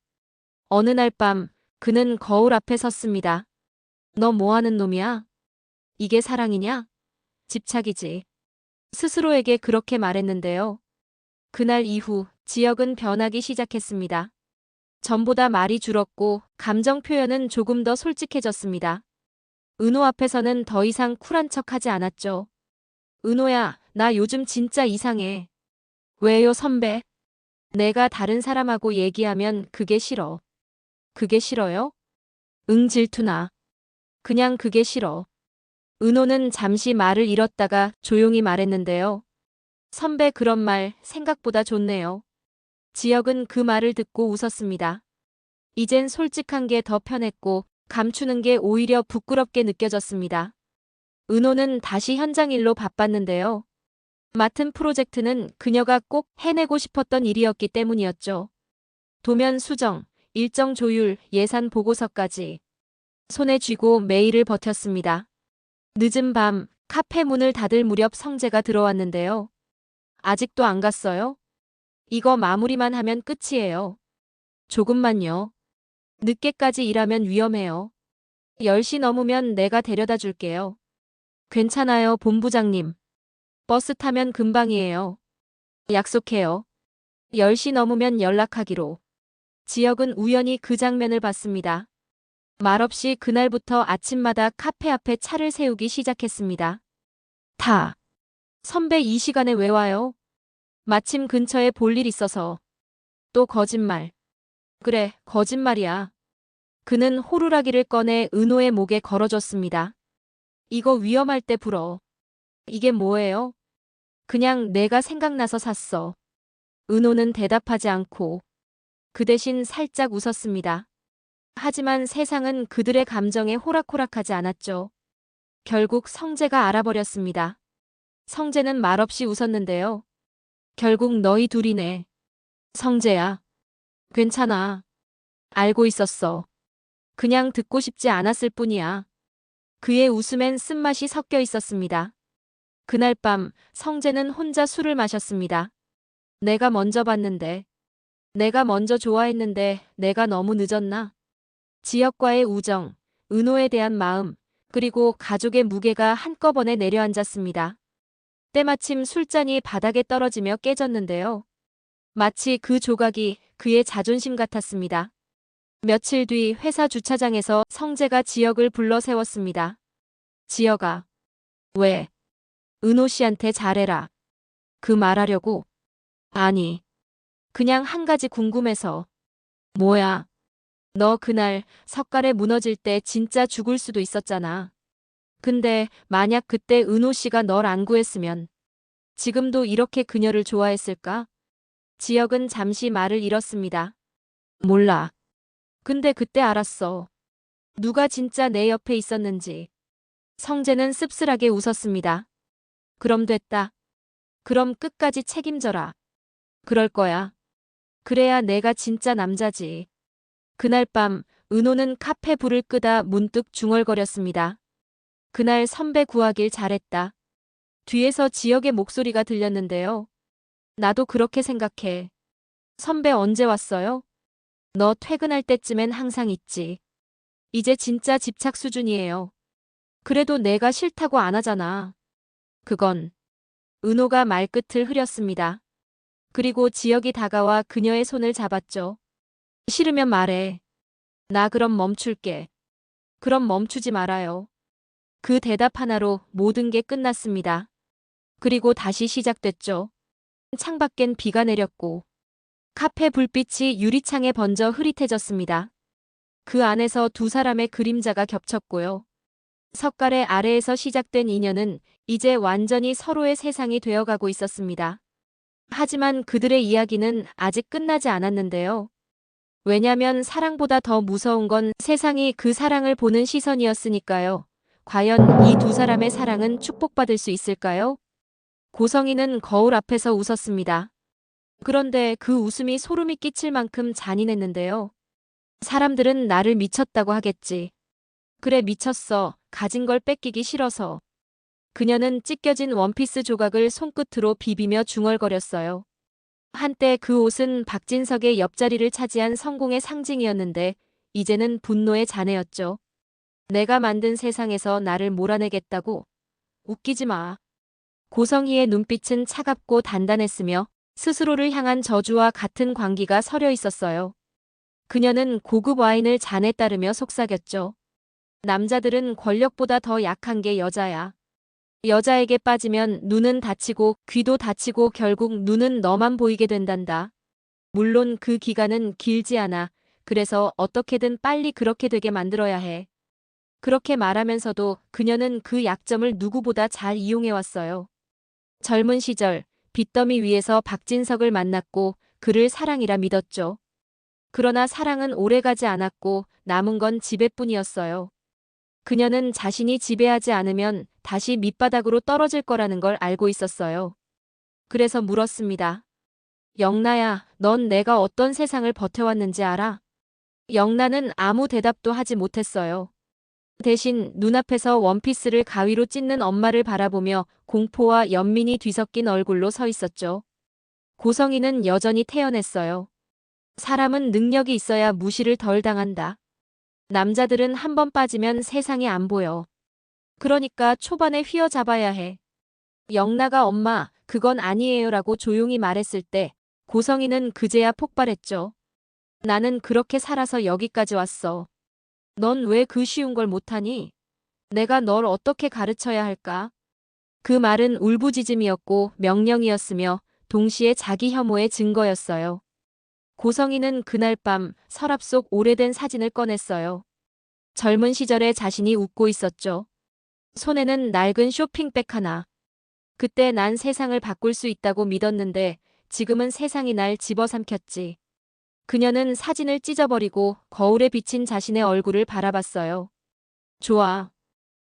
어느 날 밤 그는 거울 앞에 섰습니다. 너 뭐 하는 놈이야? 이게 사랑이냐? 집착이지. 스스로에게 그렇게 말했는데요. 그날 이후 지역은 변하기 시작했습니다. 전보다 말이 줄었고 감정 표현은 조금 더 솔직해졌습니다. 은호 앞에서는 더 이상 쿨한 척하지 않았죠. 은호야, 나 요즘 진짜 이상해. 왜요, 선배? 내가 다른 사람하고 얘기하면 그게 싫어. 그게 싫어요? 응, 질투나. 그냥 그게 싫어. 은호는 잠시 말을 잃었다가 조용히 말했는데요. 선배 그런 말 생각보다 좋네요. 지역은 그 말을 듣고 웃었습니다. 이젠 솔직한 게 더 편했고 감추는 게 오히려 부끄럽게 느껴졌습니다. 은호는 다시 현장 일로 바빴는데요. 맡은 프로젝트는 그녀가 꼭 해내고 싶었던 일이었기 때문이었죠. 도면 수정, 일정 조율, 예산 보고서까지 손에 쥐고 매일을 버텼습니다. 늦은 밤 카페 문을 닫을 무렵 성재가 들어왔는데요. 아직도 안 갔어요? 이거 마무리만 하면 끝이에요. 조금만요. 늦게까지 일하면 위험해요. 10시 넘으면 내가 데려다 줄게요. 괜찮아요, 본부장님. 버스 타면 금방이에요. 약속해요. 10시 넘으면 연락하기로. 지역은 우연히 그 장면을 봤습니다. 말없이 그날부터 아침마다 카페 앞에 차를 세우기 시작했습니다. 다. 선배 이 시간에 왜 와요? 마침 근처에 볼 일 있어서. 또 거짓말. 그래, 거짓말이야. 그는 호루라기를 꺼내 은호의 목에 걸어줬습니다. 이거 위험할 때 불어. 이게 뭐예요? 그냥 내가 생각나서 샀어. 은호는 대답하지 않고 그 대신 살짝 웃었습니다. 하지만 세상은 그들의 감정에 호락호락하지 않았죠. 결국 성재가 알아버렸습니다. 성재는 말없이 웃었는데요. 결국 너희 둘이네. 성재야. 괜찮아. 알고 있었어. 그냥 듣고 싶지 않았을 뿐이야. 그의 웃음엔 쓴맛이 섞여 있었습니다. 그날 밤 성재는 혼자 술을 마셨습니다. 내가 먼저 봤는데, 내가 먼저 좋아했는데 내가 너무 늦었나? 지역과의 우정, 은호에 대한 마음, 그리고 가족의 무게가 한꺼번에 내려앉았습니다. 때마침 술잔이 바닥에 떨어지며 깨졌는데요. 마치 그 조각이 그의 자존심 같았습니다. 며칠 뒤 회사 주차장에서 성재가 지역을 불러 세웠습니다. 지역아. 왜? 은호 씨한테 잘해라. 그 말하려고? 아니. 그냥 한 가지 궁금해서. 뭐야? 너 그날 석갈에 무너질 때 진짜 죽을 수도 있었잖아. 근데 만약 그때 은호 씨가 널 안 구했으면 지금도 이렇게 그녀를 좋아했을까? 지혁은 잠시 말을 잃었습니다. 몰라. 근데 그때 알았어. 누가 진짜 내 옆에 있었는지. 성재는 씁쓸하게 웃었습니다. 그럼 됐다. 그럼 끝까지 책임져라. 그럴 거야. 그래야 내가 진짜 남자지. 그날 밤 은호는 카페 불을 끄다 문득 중얼거렸습니다. 그날 선배 구하길 잘했다. 뒤에서 지혁의 목소리가 들렸는데요. 나도 그렇게 생각해. 선배 언제 왔어요? 너 퇴근할 때쯤엔 항상 있지. 이제 진짜 집착 수준이에요. 그래도 내가 싫다고 안 하잖아. 그건. 은호가 말끝을 흐렸습니다. 그리고 지혁이 다가와 그녀의 손을 잡았죠. 싫으면 말해. 나 그럼 멈출게. 그럼 멈추지 말아요. 그 대답 하나로 모든 게 끝났습니다. 그리고 다시 시작됐죠. 창밖엔 비가 내렸고 카페 불빛이 유리창에 번져 흐릿해졌습니다. 그 안에서 두 사람의 그림자가 겹쳤고요. 석가래 아래에서 시작된 인연은 이제 완전히 서로의 세상이 되어가고 있었습니다. 하지만 그들의 이야기는 아직 끝나지 않았는데요. 왜냐면 사랑보다 더 무서운 건 세상이 그 사랑을 보는 시선이었으니까요. 과연 이 두 사람의 사랑은 축복받을 수 있을까요? 고성이는 거울 앞에서 웃었습니다. 그런데 그 웃음이 소름이 끼칠 만큼 잔인했는데요. 사람들은 나를 미쳤다고 하겠지. 그래 미쳤어. 가진 걸 뺏기기 싫어서. 그녀는 찢겨진 원피스 조각을 손끝으로 비비며 중얼거렸어요. 한때 그 옷은 박진석의 옆자리를 차지한 성공의 상징이었는데 이제는 분노의 잔해였죠. 내가 만든 세상에서 나를 몰아내겠다고? 웃기지 마. 고성희의 눈빛은 차갑고 단단했으며 스스로를 향한 저주와 같은 광기가 서려 있었어요. 그녀는 고급 와인을 잔에 따르며 속삭였죠. 남자들은 권력보다 더 약한 게 여자야. 여자에게 빠지면 눈은 다치고 귀도 다치고 결국 눈은 너만 보이게 된단다. 물론 그 기간은 길지 않아. 그래서 어떻게든 빨리 그렇게 되게 만들어야 해. 그렇게 말하면서도 그녀는 그 약점을 누구보다 잘 이용해왔어요. 젊은 시절 빚더미 위에서 박진석을 만났고 그를 사랑이라 믿었죠. 그러나 사랑은 오래가지 않았고 남은 건 지배뿐이었어요. 그녀는 자신이 지배하지 않으면 다시 밑바닥으로 떨어질 거라는 걸 알고 있었어요. 그래서 물었습니다. 영나야, 넌 내가 어떤 세상을 버텨왔는지 알아? 영나는 아무 대답도 하지 못했어요. 대신 눈앞에서 원피스를 가위로 찢는 엄마를 바라보며 공포와 연민이 뒤섞인 얼굴로 서 있었죠. 고성이는 여전히 태연했어요. 사람은 능력이 있어야 무시를 덜 당한다. 남자들은 한 번 빠지면 세상이 안 보여. 그러니까 초반에 휘어잡아야 해. 영나가 엄마, 그건 아니에요라고 조용히 말했을 때 고성이는 그제야 폭발했죠. 나는 그렇게 살아서 여기까지 왔어. 넌 왜 그 쉬운 걸 못하니? 내가 널 어떻게 가르쳐야 할까? 그 말은 울부짖음이었고 명령이었으며 동시에 자기 혐오의 증거였어요. 고성이는 그날 밤 서랍 속 오래된 사진을 꺼냈어요. 젊은 시절에 자신이 웃고 있었죠. 손에는 낡은 쇼핑백 하나. 그때 난 세상을 바꿀 수 있다고 믿었는데 지금은 세상이 날 집어삼켰지. 그녀는 사진을 찢어버리고 거울에 비친 자신의 얼굴을 바라봤어요. 좋아.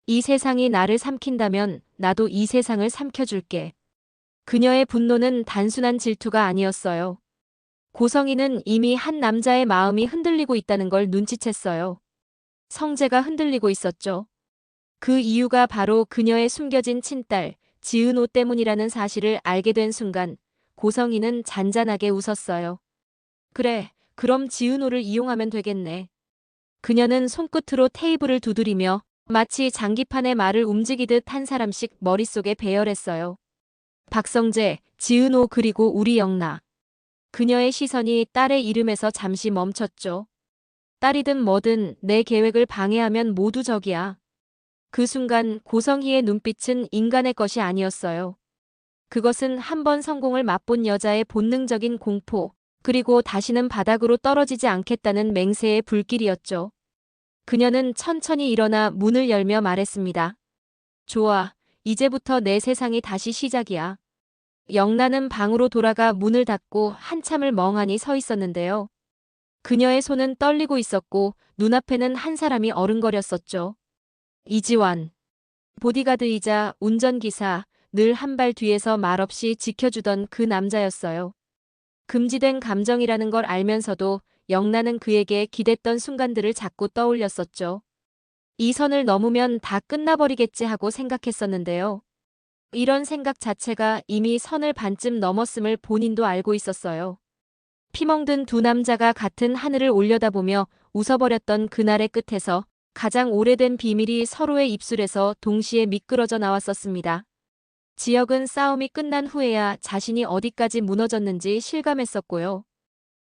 이 세상이 나를 삼킨다면 나도 이 세상을 삼켜줄게. 그녀의 분노는 단순한 질투가 아니었어요. 고성이는 이미 한 남자의 마음이 흔들리고 있다는 걸 눈치챘어요. 성재가 흔들리고 있었죠. 그 이유가 바로 그녀의 숨겨진 친딸, 지은호 때문이라는 사실을 알게 된 순간 고성이는 잔잔하게 웃었어요. 그래, 그럼 지은호를 이용하면 되겠네. 그녀는 손끝으로 테이블을 두드리며 마치 장기판의 말을 움직이듯 한 사람씩 머릿속에 배열했어요. 박성재, 지은호 그리고 우리 영나. 그녀의 시선이 딸의 이름에서 잠시 멈췄죠. 딸이든 뭐든 내 계획을 방해하면 모두 적이야. 그 순간 고성희의 눈빛은 인간의 것이 아니었어요. 그것은 한 번 성공을 맛본 여자의 본능적인 공포, 그리고 다시는 바닥으로 떨어지지 않겠다는 맹세의 불길이었죠. 그녀는 천천히 일어나 문을 열며 말했습니다. 좋아. 이제부터 내 세상이 다시 시작이야. 영란은 방으로 돌아가 문을 닫고 한참을 멍하니 서 있었는데요. 그녀의 손은 떨리고 있었고 눈앞에는 한 사람이 어른거렸었죠. 이지환. 보디가드이자 운전기사, 늘 한 발 뒤에서 말없이 지켜주던 그 남자였어요. 금지된 감정이라는 걸 알면서도 영란은 그에게 기댔던 순간들을 자꾸 떠올렸었죠. 이 선을 넘으면 다 끝나버리겠지 하고 생각했었는데요. 이런 생각 자체가 이미 선을 반쯤 넘었음을 본인도 알고 있었어요. 피멍든 두 남자가 같은 하늘을 올려다보며 웃어버렸던 그날의 끝에서 가장 오래된 비밀이 서로의 입술에서 동시에 미끄러져 나왔었습니다. 지역은 싸움이 끝난 후에야 자신이 어디까지 무너졌는지 실감했었고요.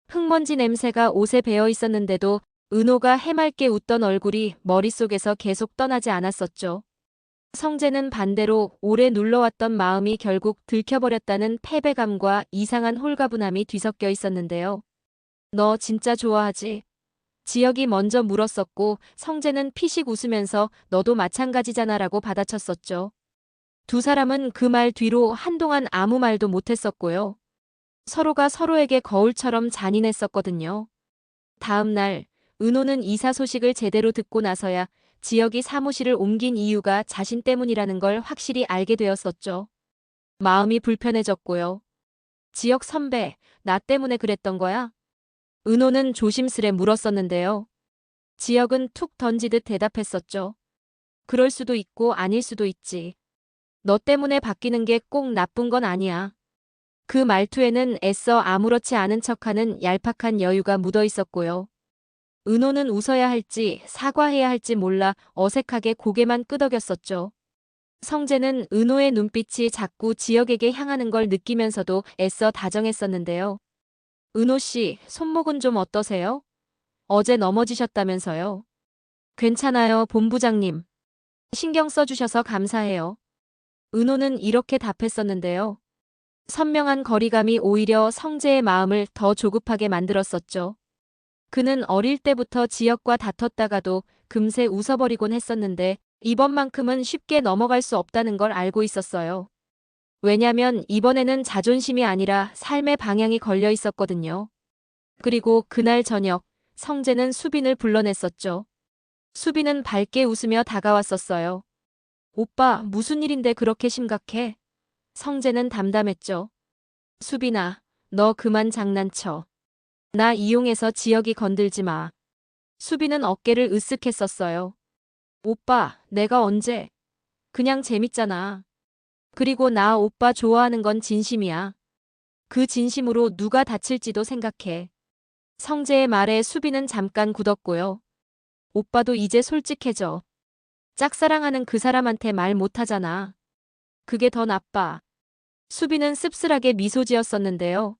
흙먼지 냄새가 옷에 배어 있었는데도 은호가 해맑게 웃던 얼굴이 머릿속에서 계속 떠나지 않았었죠. 성재는 반대로 오래 눌러왔던 마음이 결국 들켜버렸다는 패배감과 이상한 홀가분함이 뒤섞여 있었는데요. 너 진짜 좋아하지? 지역이 먼저 물었었고 성재는 피식 웃으면서 너도 마찬가지잖아라고 받아쳤었죠. 두 사람은 그 말 뒤로 한동안 아무 말도 못했었고요. 서로가 서로에게 거울처럼 잔인했었거든요. 다음 날 은호는 이사 소식을 제대로 듣고 나서야 지역이 사무실을 옮긴 이유가 자신 때문이라는 걸 확실히 알게 되었었죠. 마음이 불편해졌고요. 지역 선배, 나 때문에 그랬던 거야? 은호는 조심스레 물었었는데요. 지역은 툭 던지듯 대답했었죠. 그럴 수도 있고 아닐 수도 있지. 너 때문에 바뀌는 게 꼭 나쁜 건 아니야. 그 말투에는 애써 아무렇지 않은 척하는 얄팍한 여유가 묻어 있었고요. 은호는 웃어야 할지 사과해야 할지 몰라 어색하게 고개만 끄덕였었죠. 성재는 은호의 눈빛이 자꾸 지역에게 향하는 걸 느끼면서도 애써 다정했었는데요. 은호 씨, 손목은 좀 어떠세요? 어제 넘어지셨다면서요. 괜찮아요, 본부장님. 신경 써주셔서 감사해요. 은호는 이렇게 답했었는데요. 선명한 거리감이 오히려 성재의 마음을 더 조급하게 만들었었죠. 그는 어릴 때부터 지역과 다퉜다가도 금세 웃어버리곤 했었는데 이번만큼은 쉽게 넘어갈 수 없다는 걸 알고 있었어요. 왜냐면 이번에는 자존심이 아니라 삶의 방향이 걸려 있었거든요. 그리고 그날 저녁 성재는 수빈을 불러냈었죠. 수빈은 밝게 웃으며 다가왔었어요. 오빠, 무슨 일인데 그렇게 심각해? 성재는 담담했죠. 수빈아, 너 그만 장난쳐. 나 이용해서 지역이 건들지 마. 수빈은 어깨를 으쓱했었어요. 오빠, 내가 언제? 그냥 재밌잖아. 그리고 나 오빠 좋아하는 건 진심이야. 그 진심으로 누가 다칠지도 생각해. 성재의 말에 수빈은 잠깐 굳었고요. 오빠도 이제 솔직해져. 짝사랑하는 그 사람한테 말 못하잖아. 그게 더 나빠. 수빈은 씁쓸하게 미소 지었었는데요.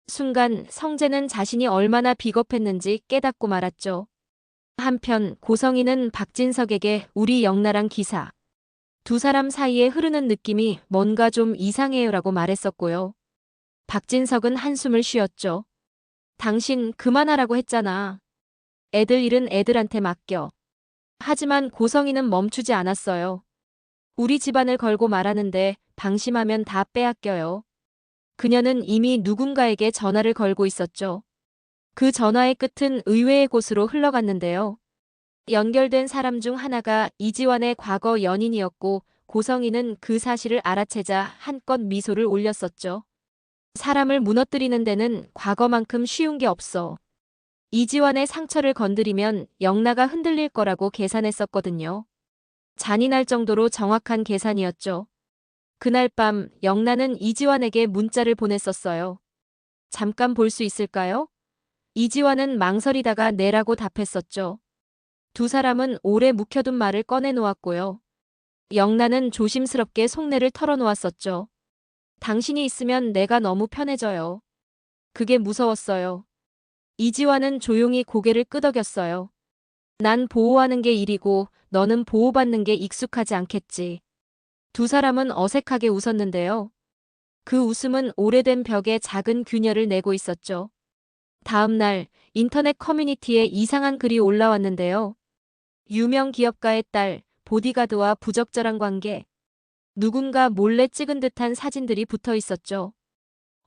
순간 성재는 자신이 얼마나 비겁했는지 깨닫고 말았죠. 한편 고성이는 박진석에게 우리 영나랑 기사. 두 사람 사이에 흐르는 느낌이 뭔가 좀 이상해요라고 말했었고요. 박진석은 한숨을 쉬었죠. 당신 그만하라고 했잖아. 애들 일은 애들한테 맡겨. 하지만 고성이는 멈추지 않았어요. 우리 집안을 걸고 말하는데 방심하면 다 빼앗겨요. 그녀는 이미 누군가에게 전화를 걸고 있었죠. 그 전화의 끝은 의외의 곳으로 흘러갔는데요. 연결된 사람 중 하나가 이지환의 과거 연인이었고 고성이는 그 사실을 알아채자 한껏 미소를 올렸었죠. 사람을 무너뜨리는 데는 과거만큼 쉬운 게 없어. 이지환의 상처를 건드리면 영나가 흔들릴 거라고 계산했었거든요. 잔인할 정도로 정확한 계산이었죠. 그날 밤 영나는 이지환에게 문자를 보냈었어요. 잠깐 볼 수 있을까요? 이지환은 망설이다가 네라고 답했었죠. 두 사람은 오래 묵혀둔 말을 꺼내놓았고요. 영나는 조심스럽게 속내를 털어놓았었죠. 당신이 있으면 내가 너무 편해져요. 그게 무서웠어요. 이지환은 조용히 고개를 끄덕였어요. 난 보호하는 게 일이고 너는 보호받는 게 익숙하지 않겠지. 두 사람은 어색하게 웃었는데요. 그 웃음은 오래된 벽에 작은 균열을 내고 있었죠. 다음 날 인터넷 커뮤니티에 이상한 글이 올라왔는데요. 유명 기업가의 딸, 보디가드와 부적절한 관계. 누군가 몰래 찍은 듯한 사진들이 붙어 있었죠.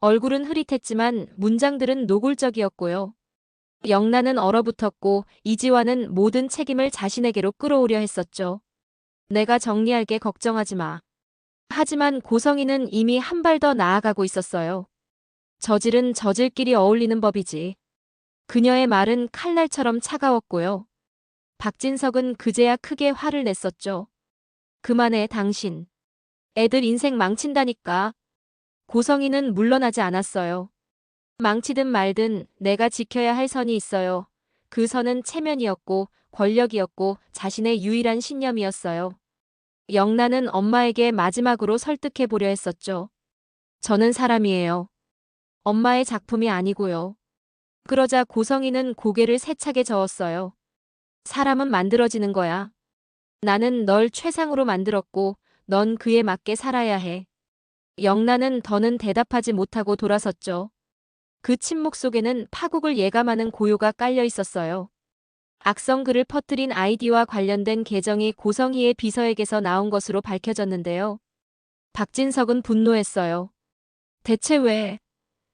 얼굴은 흐릿했지만 문장들은 노골적이었고요. 영란은 얼어붙었고 이지환은 모든 책임을 자신에게로 끌어오려 했었죠. 내가 정리할게, 걱정하지 마. 하지만 고성이는 이미 한 발 더 나아가고 있었어요. 저질은 저질끼리 어울리는 법이지. 그녀의 말은 칼날처럼 차가웠고요. 박진석은 그제야 크게 화를 냈었죠. 그만해, 당신. 애들 인생 망친다니까. 고성이는 물러나지 않았어요. 망치든 말든 내가 지켜야 할 선이 있어요. 그 선은 체면이었고 권력이었고 자신의 유일한 신념이었어요. 영란은 엄마에게 마지막으로 설득해 보려 했었죠. 저는 사람이에요. 엄마의 작품이 아니고요. 그러자 고성이는 고개를 세차게 저었어요. 사람은 만들어지는 거야. 나는 널 최상으로 만들었고 넌 그에 맞게 살아야 해. 영란은 더는 대답하지 못하고 돌아섰죠. 그 침묵 속에는 파국을 예감하는 고요가 깔려 있었어요. 악성 글을 퍼뜨린 아이디와 관련된 계정이 고성희의 비서에게서 나온 것으로 밝혀졌는데요. 박진석은 분노했어요. 대체 왜?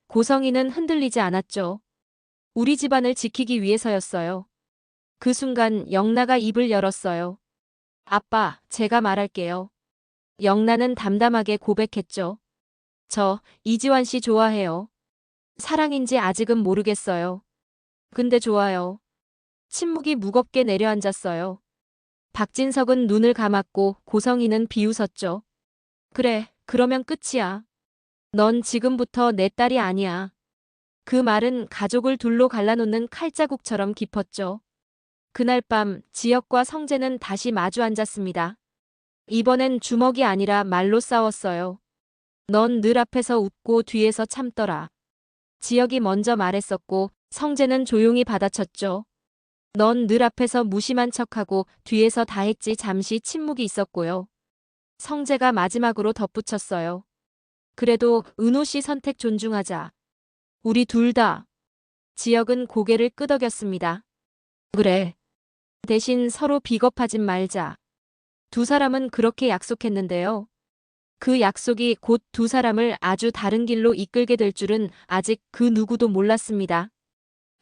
고성희는 흔들리지 않았죠. 우리 집안을 지키기 위해서였어요. 그 순간 영나가 입을 열었어요. 아빠, 제가 말할게요. 영나는 담담하게 고백했죠. 저 이지환 씨 좋아해요. 사랑인지 아직은 모르겠어요. 근데 좋아요. 침묵이 무겁게 내려앉았어요. 박진석은 눈을 감았고 고성이는 비웃었죠. 그래, 그러면 끝이야. 넌 지금부터 내 딸이 아니야. 그 말은 가족을 둘로 갈라놓는 칼자국처럼 깊었죠. 그날 밤 지혁과 성재는 다시 마주 앉았습니다. 이번엔 주먹이 아니라 말로 싸웠어요. 넌 늘 앞에서 웃고 뒤에서 참더라. 지혁이 먼저 말했었고 성재는 조용히 받아쳤죠. 넌 늘 앞에서 무심한 척하고 뒤에서 다 했지. 잠시 침묵이 있었고요. 성재가 마지막으로 덧붙였어요. 그래도 은호 씨 선택 존중하자. 우리 둘 다. 지혁은 고개를 끄덕였습니다. 그래. 대신 서로 비겁하진 말자. 두 사람은 그렇게 약속했는데요. 그 약속이 곧 두 사람을 아주 다른 길로 이끌게 될 줄은 아직 그 누구도 몰랐습니다.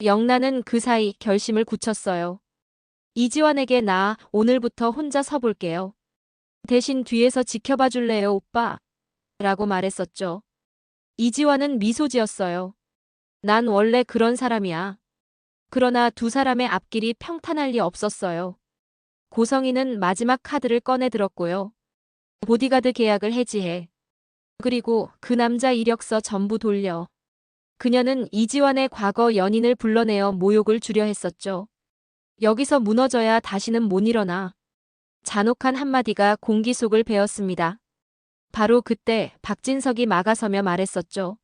영란은 그 사이 결심을 굳혔어요. 이지환에게 나 오늘부터 혼자 서볼게요. 대신 뒤에서 지켜봐 줄래요, 오빠? 라고 말했었죠. 이지환은 미소 지었어요. 난 원래 그런 사람이야. 그러나 두 사람의 앞길이 평탄할 리 없었어요. 고성이는 마지막 카드를 꺼내 들었고요. 보디가드 계약을 해지해. 그리고 그 남자 이력서 전부 돌려. 그녀는 이지환의 과거 연인을 불러내어 모욕을 주려 했었죠. 여기서 무너져야 다시는 못 일어나. 잔혹한 한마디가 공기 속을 베었습니다. 바로 그때 박진석이 막아서며 말했었죠.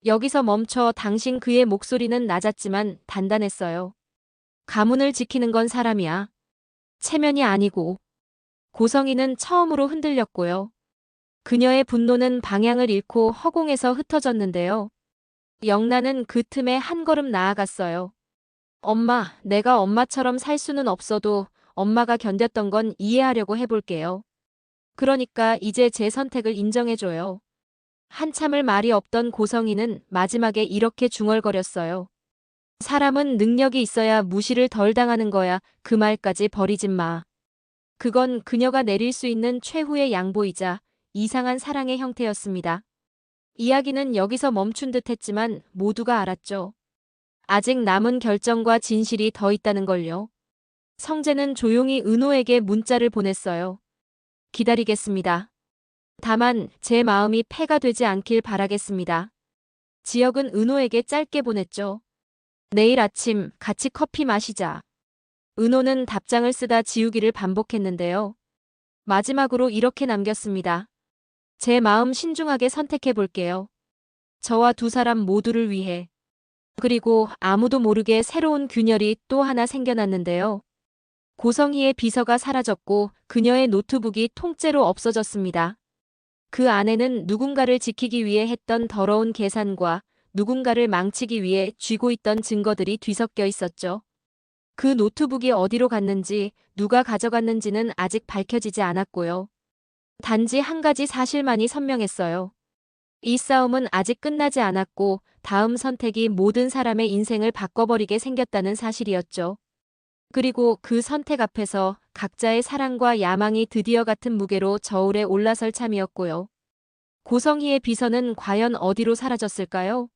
여기서 멈춰. 당신. 그의 목소리는 낮았지만 단단했어요. 가문을 지키는 건 사람이야. 체면이 아니고. 고성이는 처음으로 흔들렸고요. 그녀의 분노는 방향을 잃고 허공에서 흩어졌는데요. 영란은 그 틈에 한 걸음 나아갔어요. 엄마, 내가 엄마처럼 살 수는 없어도 엄마가 견뎠던 건 이해하려고 해볼게요. 그러니까 이제 제 선택을 인정해줘요. 한참을 말이 없던 고성이는 마지막에 이렇게 중얼거렸어요. 사람은 능력이 있어야 무시를 덜 당하는 거야. 그 말까지 버리진 마. 그건 그녀가 내릴 수 있는 최후의 양보이자 이상한 사랑의 형태였습니다. 이야기는 여기서 멈춘 듯 했지만 모두가 알았죠. 아직 남은 결정과 진실이 더 있다는 걸요. 성재는 조용히 은호에게 문자를 보냈어요. 기다리겠습니다. 다만 제 마음이 패가 되지 않길 바라겠습니다. 지혁은 은호에게 짧게 보냈죠. 내일 아침 같이 커피 마시자. 은호는 답장을 쓰다 지우기를 반복했는데요. 마지막으로 이렇게 남겼습니다. 제 마음 신중하게 선택해 볼게요. 저와 두 사람 모두를 위해. 그리고 아무도 모르게 새로운 균열이 또 하나 생겨났는데요. 고성희의 비서가 사라졌고 그녀의 노트북이 통째로 없어졌습니다. 그 안에는 누군가를 지키기 위해 했던 더러운 계산과 누군가를 망치기 위해 쥐고 있던 증거들이 뒤섞여 있었죠. 그 노트북이 어디로 갔는지, 누가 가져갔는지는 아직 밝혀지지 않았고요. 단지 한 가지 사실만이 선명했어요. 이 싸움은 아직 끝나지 않았고 다음 선택이 모든 사람의 인생을 바꿔버리게 생겼다는 사실이었죠. 그리고 그 선택 앞에서 각자의 사랑과 야망이 드디어 같은 무게로 저울에 올라설 참이었고요. 고성희의 비서는 과연 어디로 사라졌을까요?